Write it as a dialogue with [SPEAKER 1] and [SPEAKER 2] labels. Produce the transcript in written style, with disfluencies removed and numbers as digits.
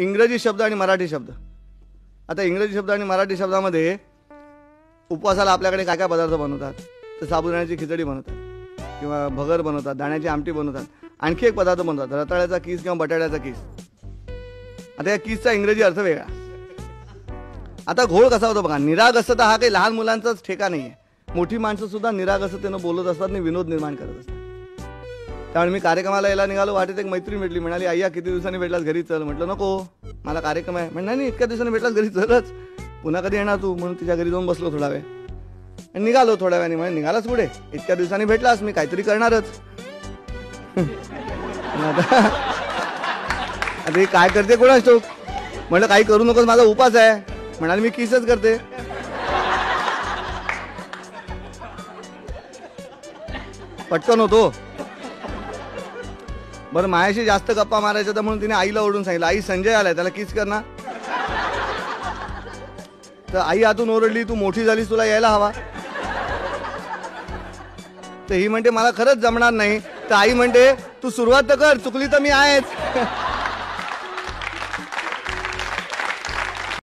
[SPEAKER 1] इंग्रजी शब्द आणि मराठी शब्द. आता इंग्रजी शब्द आणि मराठी शब्दामध्ये उपवासाला आपल्याकडे काय काय पदार्थ बनवतात, तर साबुदाण्याची खिचडी बनवतात किंवा भगर बनवतात, दाण्याची आमटी बनवतात. आणखी एक पदार्थ बनवतात, रताळ्याचा कीस किंवा बटाट्याचा कीस. आता या कीसचा इंग्रजी अर्थ वेगळा. आता घोळ कसा होतो बघा. निरागसता हा काही लहान मुलांचाच ठेका नाही आहे. मोठी माणसं सुद्धा निरागसतेनं बोलत असतात आणि विनोद निर्माण करत असतात. त्यामुळे मी कार्यक्रमाला यायला निघालो, वाटेत एक मैत्रीण भेटली. म्हणाली, अय्या किती दिवसांनी भेटलास, घरी चल. म्हटलं नको, मला कार्यक्रम आहे. म्हणजे नाही, इतक्या दिवसांनी भेटलास, घरी चलच, पुन्हा कधी येणार तू. म्हणून तिच्या घरी जाऊन बसलो थोडा वेळ आणि निघालो. थोड्या वेळाने म्हणजे निघालाच पुढे, इतक्या दिवसांनी भेटलास, मी काहीतरी करणारच. आता हे काय करते कोणाच ठाऊक. म्हटलं काही करू नकोस, माझा उपास आहे. म्हणाले मी किसच करते. पटकन होतो. बरं, मायाशी जास्त गप्पा मारायच्या तर म्हणून तिने आईला ओरडून सांगितलं, आई संजय आलाय, त्याला किस कर ना. तर आई आतून ओरडली, तू मोठी झालीस, तुला यायला हवा. तर ही म्हणते मला खरंच जमणार नाही. तर आई म्हणते तू सुरुवात तर कर, चुकली तर मी आहेच.